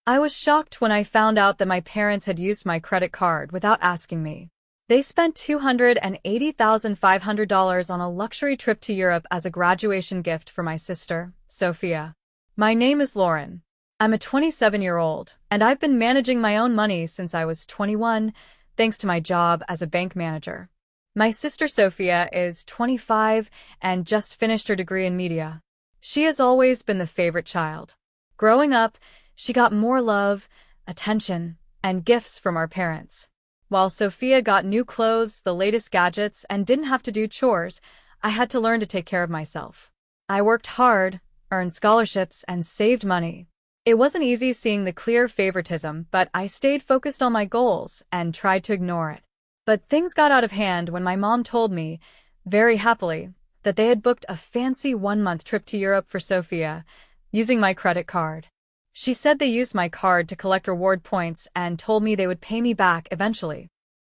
I was shocked when I found out that my parents had used my credit card without asking me. They spent $280,500 on a luxury trip to Europe as a graduation gift for my sister, Sophia. My name is Lauren. I'm a 27-year-old, and I've been managing my own money since I was 21, thanks to my job as a bank manager. My sister Sophia is 25 and just finished her degree in media. She has always been the favorite child. Growing up, she got more love, attention, and gifts from our parents. While Sophia got new clothes, the latest gadgets, and didn't have to do chores, I had to learn to take care of myself. I worked hard, earned scholarships, and saved money. It wasn't easy seeing the clear favoritism, but I stayed focused on my goals and tried to ignore it. But things got out of hand when my mom told me, very happily, that they had booked a fancy one-month trip to Europe for Sophia, using my credit card. She said they used my card to collect reward points and told me they would pay me back eventually.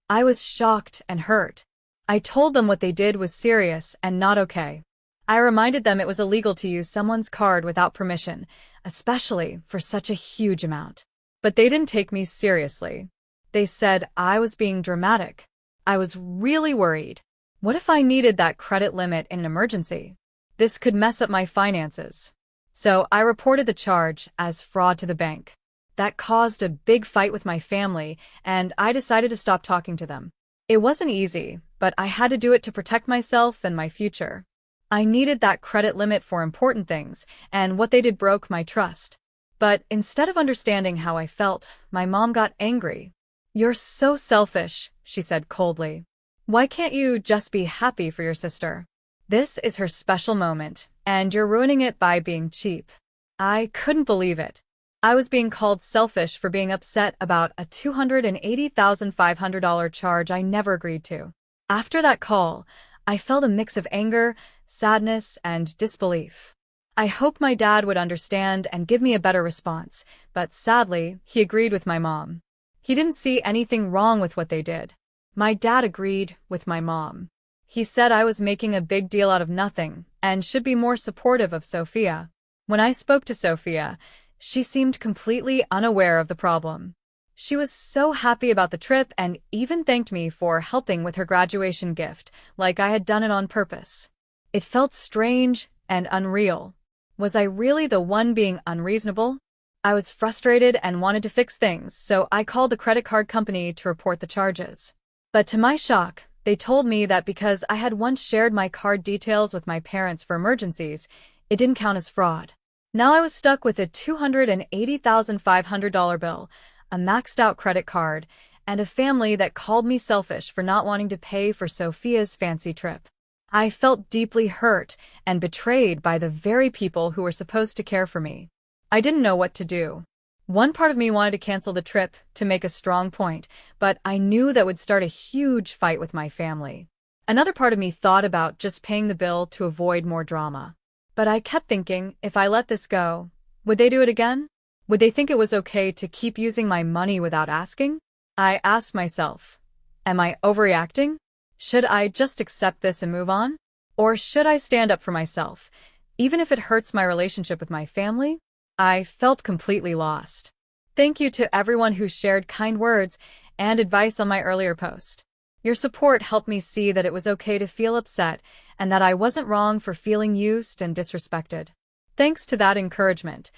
I was shocked and hurt. I told them what they did was serious and not okay. I reminded them it was illegal to use someone's card without permission, especially for such a huge amount. But they didn't take me seriously. They said I was being dramatic. I was really worried. What if I needed that credit limit in an emergency? This could mess up my finances. So I reported the charge as fraud to the bank. That caused a big fight with my family, and I decided to stop talking to them. It wasn't easy, but I had to do it to protect myself and my future. I needed that credit limit for important things, and what they did broke my trust. But instead of understanding how I felt, my mom got angry. "You're so selfish," she said coldly. "Why can't you just be happy for your sister? This is her special moment, and you're ruining it by being cheap." I couldn't believe it. I was being called selfish for being upset about a $280,500 charge I never agreed to. After that call, I felt a mix of anger, sadness, and disbelief. I hoped my dad would understand and give me a better response, but sadly, he agreed with my mom. He didn't see anything wrong with what they did. My dad agreed with my mom. He said I was making a big deal out of nothing and should be more supportive of Sophia. When I spoke to Sophia, she seemed completely unaware of the problem. She was so happy about the trip and even thanked me for helping with her graduation gift, like I had done it on purpose. It felt strange and unreal. Was I really the one being unreasonable? I was frustrated and wanted to fix things, so I called the credit card company to report the charges. But to my shock, they told me that because I had once shared my card details with my parents for emergencies, it didn't count as fraud. Now I was stuck with a $280,500 bill, a maxed-out credit card, and a family that called me selfish for not wanting to pay for Sophia's fancy trip. I felt deeply hurt and betrayed by the very people who were supposed to care for me. I didn't know what to do. One part of me wanted to cancel the trip to make a strong point, but I knew that would start a huge fight with my family. Another part of me thought about just paying the bill to avoid more drama. But I kept thinking, if I let this go, would they do it again? Would they think it was okay to keep using my money without asking? I asked myself, am I overreacting? Should I just accept this and move on? Or should I stand up for myself, even if it hurts my relationship with my family? I felt completely lost. Thank you to everyone who shared kind words and advice on my earlier post. Your support helped me see that it was okay to feel upset and that I wasn't wrong for feeling used and disrespected. Thanks to that encouragement,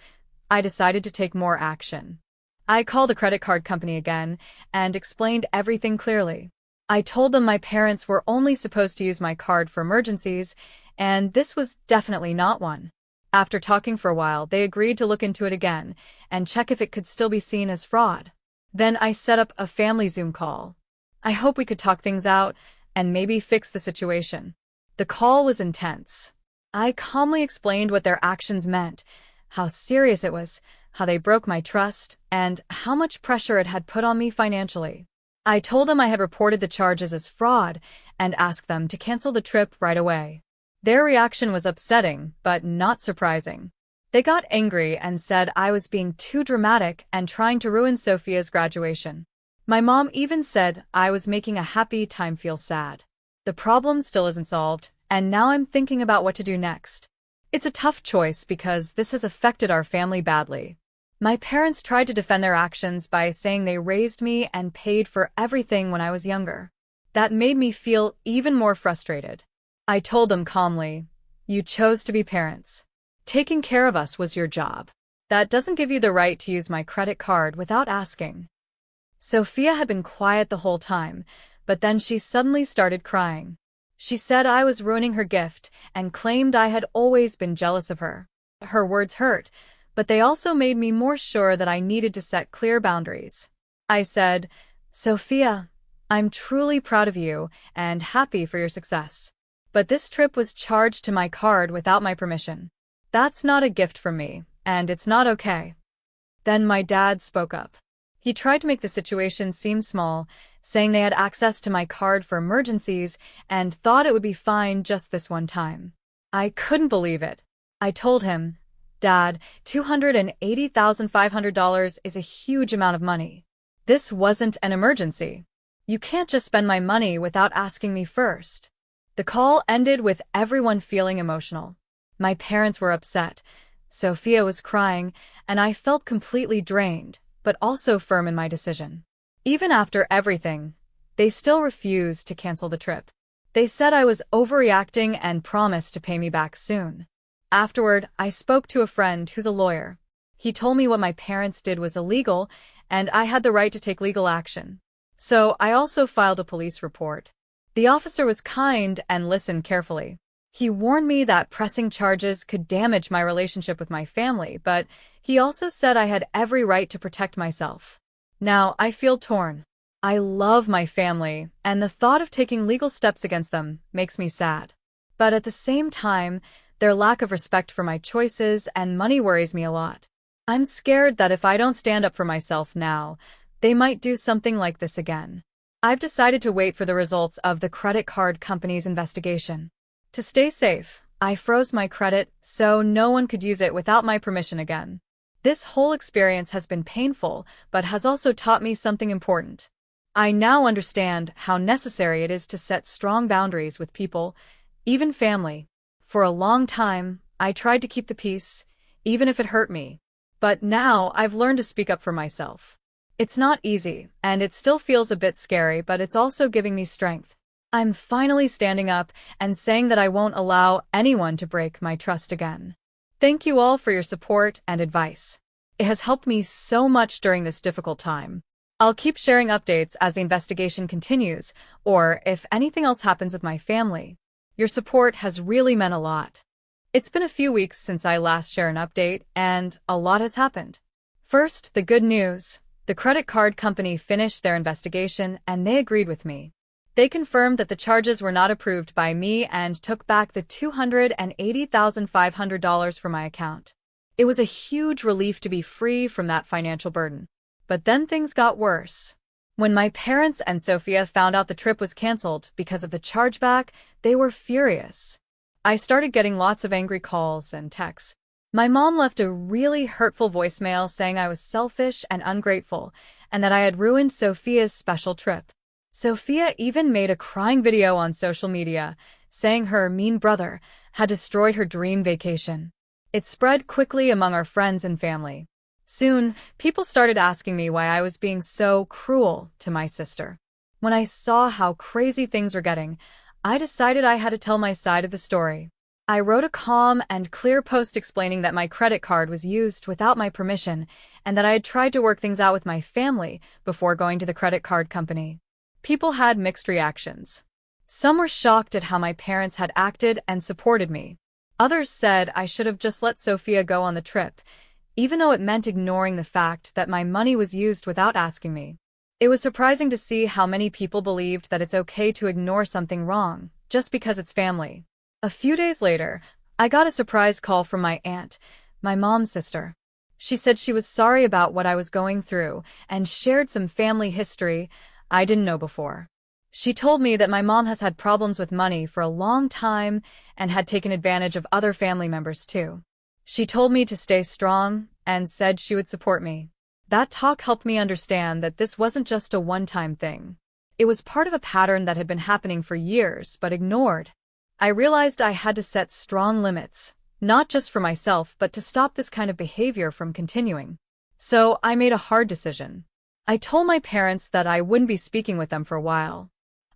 I decided to take more action. I called a credit card company again and explained everything clearly. I told them my parents were only supposed to use my card for emergencies, and this was definitely not one. After talking for a while, they agreed to look into it again and check if it could still be seen as fraud. Then I set up a family Zoom call. I hope we could talk things out and maybe fix the situation. The call was intense. I calmly explained what their actions meant, how serious it was, how they broke my trust, and how much pressure it had put on me financially. I told them I had reported the charges as fraud and asked them to cancel the trip right away. Their reaction was upsetting, but not surprising. They got angry and said I was being too dramatic and trying to ruin Sophia's graduation. My mom even said I was making a happy time feel sad. The problem still isn't solved, and now I'm thinking about what to do next. It's a tough choice because this has affected our family badly. My parents tried to defend their actions by saying they raised me and paid for everything when I was younger. That made me feel even more frustrated. I told them calmly, "You chose to be parents. Taking care of us was your job. That doesn't give you the right to use my credit card without asking." Sophia had been quiet the whole time, but then she suddenly started crying. She said I was ruining her gift and claimed I had always been jealous of her. Her words hurt, but they also made me more sure that I needed to set clear boundaries. I said, "Sophia, I'm truly proud of you and happy for your success. But this trip was charged to my card without my permission. That's not a gift from me, and it's not okay." Then my dad spoke up. He tried to make the situation seem small, saying they had access to my card for emergencies and thought it would be fine just this one time. I couldn't believe it. I told him, "Dad, $280,500 is a huge amount of money. This wasn't an emergency. You can't just spend my money without asking me first." The call ended with everyone feeling emotional. My parents were upset. Sophia was crying, and I felt completely drained, but also firm in my decision. Even after everything, they still refused to cancel the trip. They said I was overreacting and promised to pay me back soon. Afterward, I spoke to a friend who's a lawyer. He told me what my parents did was illegal, and I had the right to take legal action. So I also filed a police report. The officer was kind and listened carefully. He warned me that pressing charges could damage my relationship with my family, but he also said I had every right to protect myself. Now I feel torn. I love my family, and the thought of taking legal steps against them makes me sad. But at the same time, their lack of respect for my choices and money worries me a lot. I'm scared that if I don't stand up for myself now, they might do something like this again. I've decided to wait for the results of the credit card company's investigation. To stay safe, I froze my credit so no one could use it without my permission again. This whole experience has been painful, but has also taught me something important. I now understand how necessary it is to set strong boundaries with people, even family. For a long time, I tried to keep the peace, even if it hurt me. But now I've learned to speak up for myself. It's not easy, and it still feels a bit scary, but it's also giving me strength. I'm finally standing up and saying that I won't allow anyone to break my trust again. Thank you all for your support and advice. It has helped me so much during this difficult time. I'll keep sharing updates as the investigation continues, or if anything else happens with my family. Your support has really meant a lot. It's been a few weeks since I last shared an update, and a lot has happened. First, the good news. The credit card company finished their investigation, and they agreed with me. They confirmed that the charges were not approved by me and took back the $280,500 from my account. It was a huge relief to be free from that financial burden. But then things got worse. When my parents and Sophia found out the trip was canceled because of the chargeback, they were furious. I started getting lots of angry calls and texts. My mom left a really hurtful voicemail saying I was selfish and ungrateful, and that I had ruined Sophia's special trip. Sophia even made a crying video on social media, saying her mean brother had destroyed her dream vacation. It spread quickly among our friends and family. Soon, people started asking me why I was being so cruel to my sister. When I saw how crazy things were getting, I decided I had to tell my side of the story. I wrote a calm and clear post explaining that my credit card was used without my permission and that I had tried to work things out with my family before going to the credit card company. People had mixed reactions. Some were shocked at how my parents had acted and supported me. Others said I should have just let Sophia go on the trip, even though it meant ignoring the fact that my money was used without asking me. It was surprising to see how many people believed that it's okay to ignore something wrong just because it's family. A few days later, I got a surprise call from my aunt, my mom's sister. She said she was sorry about what I was going through and shared some family history I didn't know before. She told me that my mom has had problems with money for a long time and had taken advantage of other family members too. She told me to stay strong and said she would support me. That talk helped me understand that this wasn't just a one-time thing. It was part of a pattern that had been happening for years but ignored. I realized I had to set strong limits, not just for myself but to stop this kind of behavior from continuing. So I made a hard decision. I told my parents that I wouldn't be speaking with them for a while.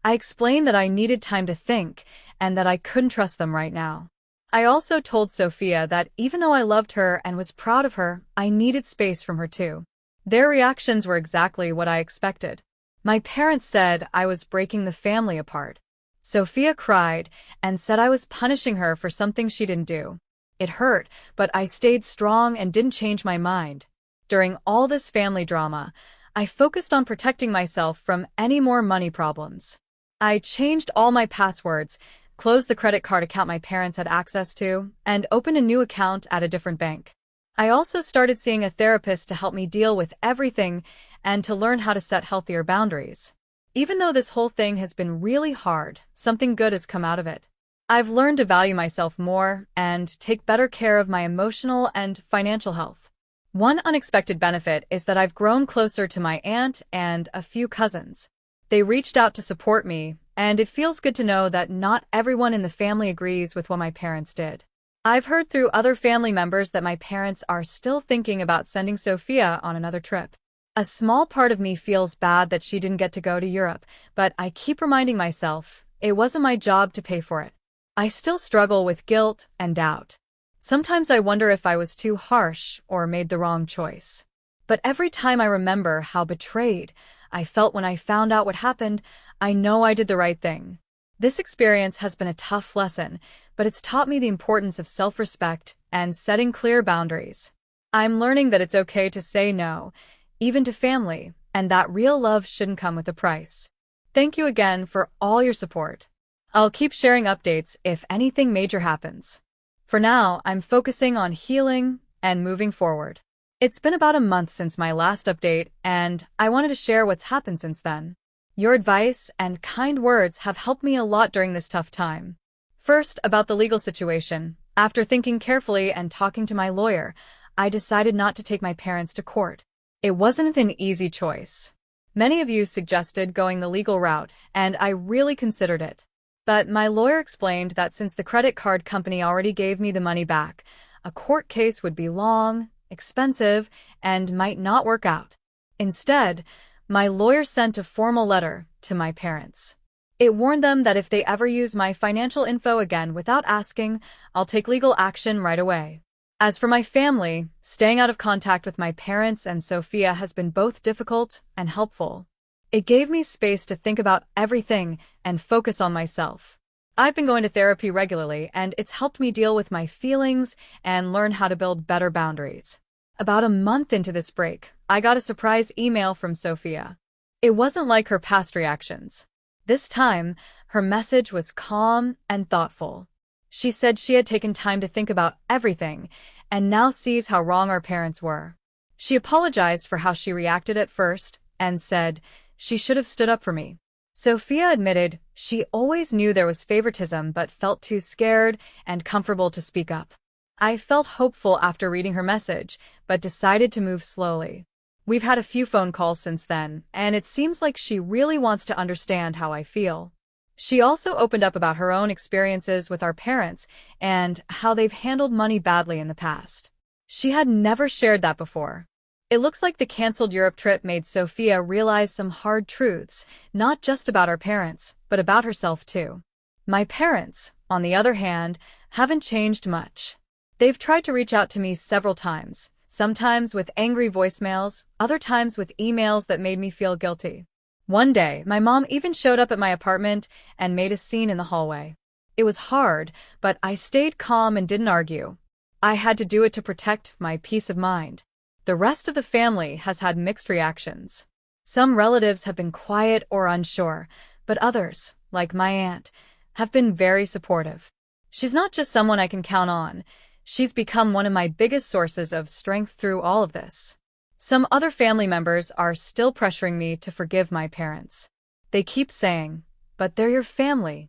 I explained that I needed time to think and that I couldn't trust them right now. I also told Sophia that even though I loved her and was proud of her, I needed space from her too. Their reactions were exactly what I expected. My parents said I was breaking the family apart. Sophia cried and said I was punishing her for something she didn't do. It hurt, but I stayed strong and didn't change my mind. During all this family drama, I focused on protecting myself from any more money problems. I changed all my passwords, closed the credit card account my parents had access to, and opened a new account at a different bank. I also started seeing a therapist to help me deal with everything and to learn how to set healthier boundaries. Even though this whole thing has been really hard, something good has come out of it. I've learned to value myself more and take better care of my emotional and financial health. One unexpected benefit is that I've grown closer to my aunt and a few cousins. They reached out to support me, and it feels good to know that not everyone in the family agrees with what my parents did. I've heard through other family members that my parents are still thinking about sending Sophia on another trip. A small part of me feels bad that she didn't get to go to Europe, but I keep reminding myself it wasn't my job to pay for it. I still struggle with guilt and doubt. Sometimes I wonder if I was too harsh or made the wrong choice. But every time I remember how betrayed I felt when I found out what happened, I know I did the right thing. This experience has been a tough lesson, but it's taught me the importance of self-respect and setting clear boundaries. I'm learning that it's okay to say no, even to family, and that real love shouldn't come with a price. Thank you again for all your support. I'll keep sharing updates if anything major happens. For now, I'm focusing on healing and moving forward. It's been about a month since my last update, and I wanted to share what's happened since then. Your advice and kind words have helped me a lot during this tough time. First, about the legal situation. After thinking carefully and talking to my lawyer, I decided not to take my parents to court. It wasn't an easy choice. Many of you suggested going the legal route, and I really considered it. But my lawyer explained that since the credit card company already gave me the money back, a court case would be long, expensive, and might not work out. Instead, my lawyer sent a formal letter to my parents. It warned them that if they ever use my financial info again without asking, I'll take legal action right away. As for my family, staying out of contact with my parents and Sophia has been both difficult and helpful. It gave me space to think about everything and focus on myself. I've been going to therapy regularly, and it's helped me deal with my feelings and learn how to build better boundaries. About a month into this break, I got a surprise email from Sophia. It wasn't like her past reactions. This time, her message was calm and thoughtful. She said she had taken time to think about everything and now sees how wrong our parents were. She apologized for how she reacted at first and said she should have stood up for me. Sophia admitted she always knew there was favoritism but felt too scared and comfortable to speak up. I felt hopeful after reading her message, but decided to move slowly. We've had a few phone calls since then, and it seems like she really wants to understand how I feel. She also opened up about her own experiences with our parents and how they've handled money badly in the past. She had never shared that before. It looks like the canceled Europe trip made Sophia realize some hard truths, not just about our parents, but about herself too. My parents, on the other hand, haven't changed much. They've tried to reach out to me several times, sometimes with angry voicemails, other times with emails that made me feel guilty. One day, my mom even showed up at my apartment and made a scene in the hallway. It was hard, but I stayed calm and didn't argue. I had to do it to protect my peace of mind. The rest of the family has had mixed reactions. Some relatives have been quiet or unsure, but others, like my aunt, have been very supportive. She's not just someone I can count on. She's become one of my biggest sources of strength through all of this. Some other family members are still pressuring me to forgive my parents. They keep saying, "But they're your family."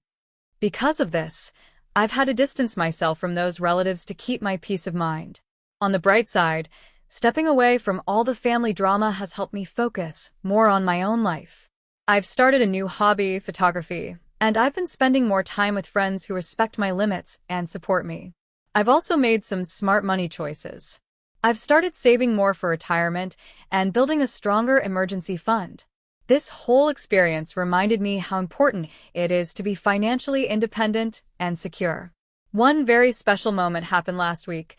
Because of this, I've had to distance myself from those relatives to keep my peace of mind. On the bright side, stepping away from all the family drama has helped me focus more on my own life. I've started a new hobby, photography, and I've been spending more time with friends who respect my limits and support me. I've also made some smart money choices. I've started saving more for retirement and building a stronger emergency fund. This whole experience reminded me how important it is to be financially independent and secure. One very special moment happened last week.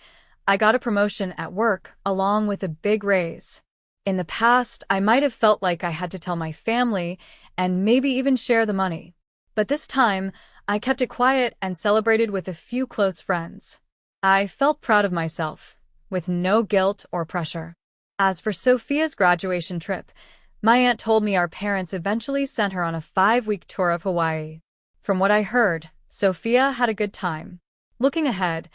I got a promotion at work along with a big raise. In the past, I might have felt like I had to tell my family and maybe even share the money. But this time, I kept it quiet and celebrated with a few close friends. I felt proud of myself, with no guilt or pressure. As for Sophia's graduation trip, my aunt told me our parents eventually sent her on a 5-week tour of Hawaii. From what I heard, Sophia had a good time. Looking ahead,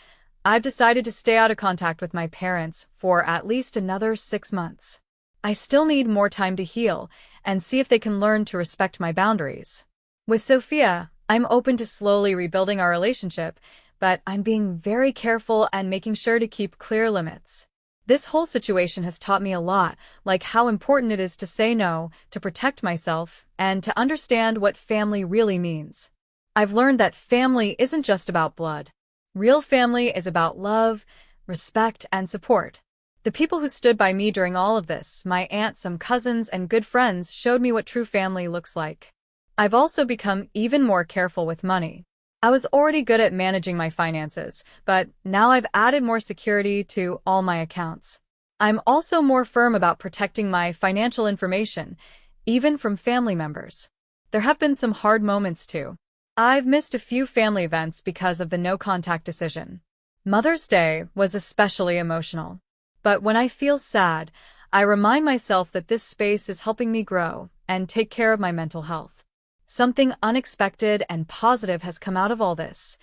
I've decided to stay out of contact with my parents for at least another 6 months. I still need more time to heal and see if they can learn to respect my boundaries. With Sophia, I'm open to slowly rebuilding our relationship, but I'm being very careful and making sure to keep clear limits. This whole situation has taught me a lot, like how important it is to say no, to protect myself, and to understand what family really means. I've learned that family isn't just about blood. Real family is about love, respect, and support. The people who stood by me during all of this, my aunt, some cousins, and good friends, showed me what true family looks like. I've also become even more careful with money. I was already good at managing my finances, but now I've added more security to all my accounts. I'm also more firm about protecting my financial information, even from family members. There have been some hard moments too. I've missed a few family events because of the no-contact decision. Mother's Day was especially emotional. But when I feel sad, I remind myself that this space is helping me grow and take care of my mental health. Something unexpected and positive has come out of all this.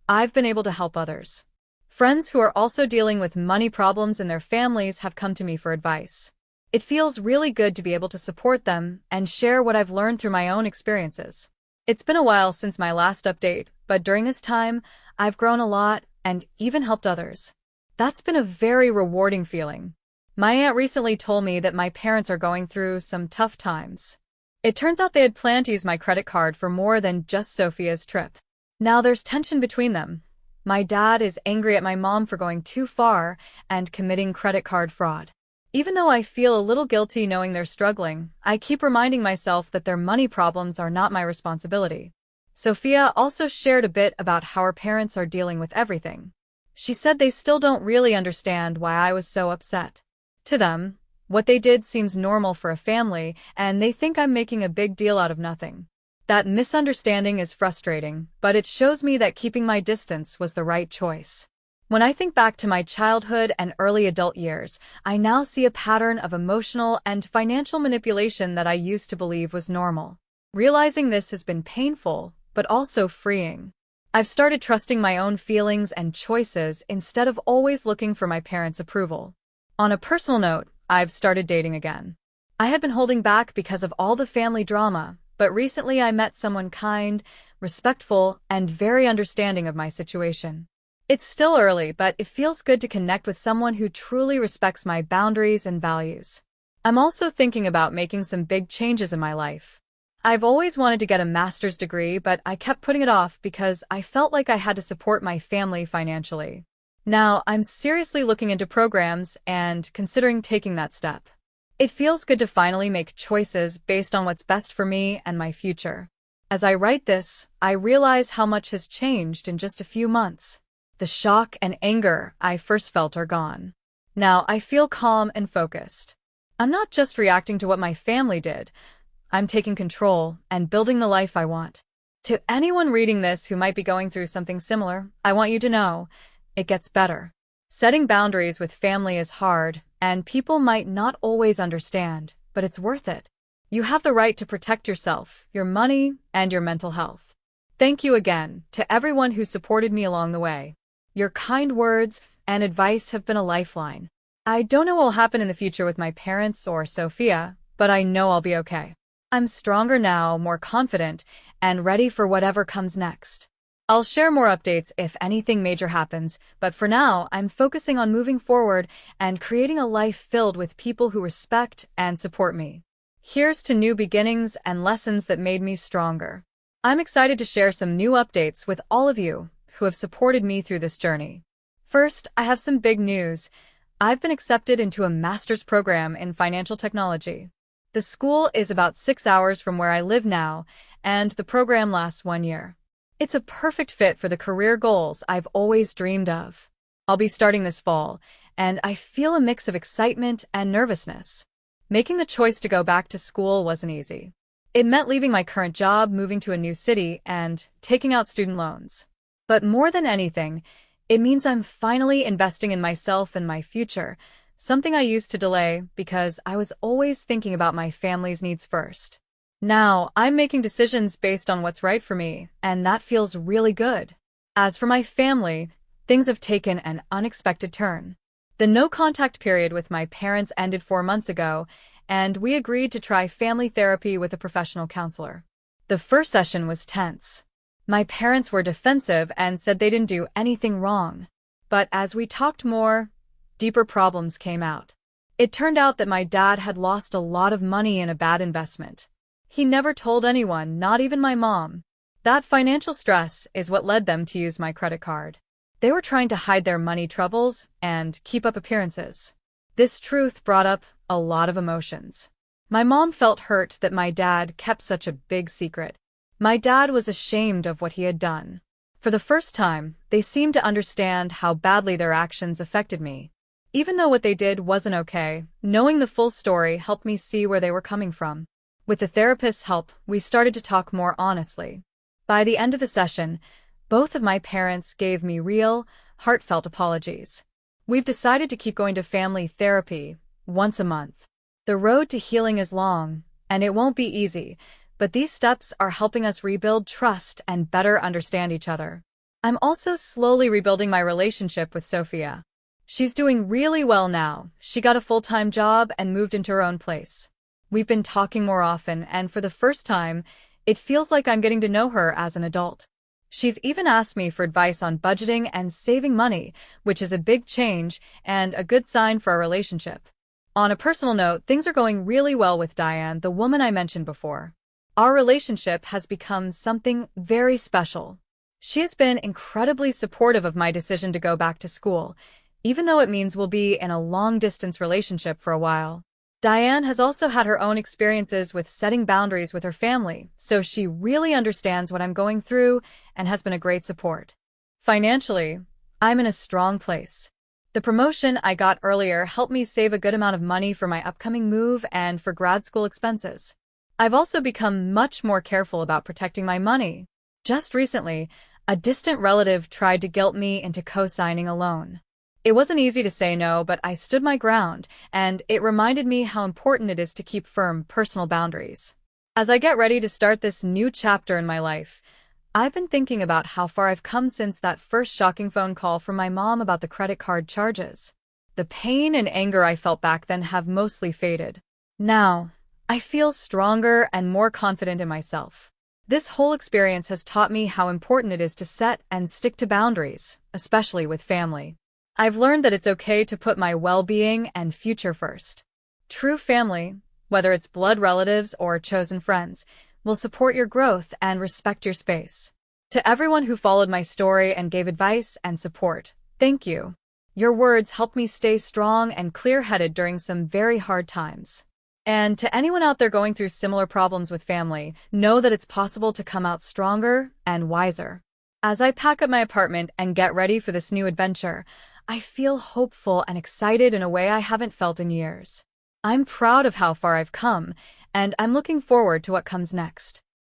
I've been able to help others. Friends who are also dealing with money problems in their families have come to me for advice. It feels really good to be able to support them and share what I've learned through my own experiences. It's been a while since my last update, but during this time, I've grown a lot and even helped others. That's been a very rewarding feeling. My aunt recently told me that my parents are going through some tough times. It turns out they had planned to use my credit card for more than just Sophia's trip. Now there's tension between them. My dad is angry at my mom for going too far and committing credit card fraud. Even though I feel a little guilty knowing they're struggling, I keep reminding myself that their money problems are not my responsibility. Sophia also shared a bit about how her parents are dealing with everything. She said they still don't really understand why I was so upset. To them, what they did seems normal for a family, and they think I'm making a big deal out of nothing. That misunderstanding is frustrating, but it shows me that keeping my distance was the right choice. When I think back to my childhood and early adult years, I now see a pattern of emotional and financial manipulation that I used to believe was normal. Realizing this has been painful, but also freeing. I've started trusting my own feelings and choices instead of always looking for my parents' approval. On a personal note, I've started dating again. I had been holding back because of all the family drama, but recently I met someone kind, respectful, and very understanding of my situation. It's still early, but it feels good to connect with someone who truly respects my boundaries and values. I'm also thinking about making some big changes in my life. I've always wanted to get a master's degree, but I kept putting it off because I felt like I had to support my family financially. Now, I'm seriously looking into programs and considering taking that step. It feels good to finally make choices based on what's best for me and my future. As I write this, I realize how much has changed in just a few months. The shock and anger I first felt are gone. Now I feel calm and focused. I'm not just reacting to what my family did. I'm taking control and building the life I want. To anyone reading this who might be going through something similar, I want you to know, it gets better. Setting boundaries with family is hard, and people might not always understand, but it's worth it. You have the right to protect yourself, your money, and your mental health. Thank you again to everyone who supported me along the way. Your kind words and advice have been a lifeline. I don't know what will happen in the future with my parents or Sophia, but I know I'll be okay. I'm stronger now, more confident, and ready for whatever comes next. I'll share more updates if anything major happens, but for now, I'm focusing on moving forward and creating a life filled with people who respect and support me. Here's to new beginnings and lessons that made me stronger. I'm excited to share some new updates with all of you who have supported me through this journey. First, I have some big news. I've been accepted into a master's program in financial technology. The school is about 6 hours from where I live now, and the program lasts 1 year. It's a perfect fit for the career goals I've always dreamed of. I'll be starting this fall, and I feel a mix of excitement and nervousness. Making the choice to go back to school wasn't easy. It meant leaving my current job, moving to a new city, and taking out student loans. But more than anything, it means I'm finally investing in myself and my future, something I used to delay because I was always thinking about my family's needs first. Now, I'm making decisions based on what's right for me, and that feels really good. As for my family, things have taken an unexpected turn. The no-contact period with my parents ended 4 months ago, and we agreed to try family therapy with a professional counselor. The first session was tense. My parents were defensive and said they didn't do anything wrong. But as we talked more, deeper problems came out. It turned out that my dad had lost a lot of money in a bad investment. He never told anyone, not even my mom. That financial stress is what led them to use my credit card. They were trying to hide their money troubles and keep up appearances. This truth brought up a lot of emotions. My mom felt hurt that my dad kept such a big secret. My dad was ashamed of what he had done. For the first time, they seemed to understand how badly their actions affected me. Even though what they did wasn't okay, knowing the full story helped me see where they were coming from. With the therapist's help, we started to talk more honestly. By the end of the session, both of my parents gave me real, heartfelt apologies. We've decided to keep going to family therapy once a month. The road to healing is long, and it won't be easy, but these steps are helping us rebuild trust and better understand each other. I'm also slowly rebuilding my relationship with Sophia. She's doing really well now. She got a full-time job and moved into her own place. We've been talking more often, and for the first time, it feels like I'm getting to know her as an adult. She's even asked me for advice on budgeting and saving money, which is a big change and a good sign for our relationship. On a personal note, things are going really well with Diane, the woman I mentioned before. Our relationship has become something very special. She has been incredibly supportive of my decision to go back to school, even though it means we'll be in a long-distance relationship for a while. Diane has also had her own experiences with setting boundaries with her family, so she really understands what I'm going through and has been a great support. Financially, I'm in a strong place. The promotion I got earlier helped me save a good amount of money for my upcoming move and for grad school expenses. I've also become much more careful about protecting my money. Just recently, a distant relative tried to guilt me into co-signing a loan. It wasn't easy to say no, but I stood my ground, and it reminded me how important it is to keep firm personal boundaries. As I get ready to start this new chapter in my life, I've been thinking about how far I've come since that first shocking phone call from my mom about the credit card charges. The pain and anger I felt back then have mostly faded. Now, I feel stronger and more confident in myself. This whole experience has taught me how important it is to set and stick to boundaries, especially with family. I've learned that it's okay to put my well-being and future first. True family, whether it's blood relatives or chosen friends, will support your growth and respect your space. To everyone who followed my story and gave advice and support, thank you. Your words helped me stay strong and clear-headed during some very hard times. And to anyone out there going through similar problems with family, know that it's possible to come out stronger and wiser. As I pack up my apartment and get ready for this new adventure, I feel hopeful and excited in a way I haven't felt in years. I'm proud of how far I've come, and I'm looking forward to what comes next.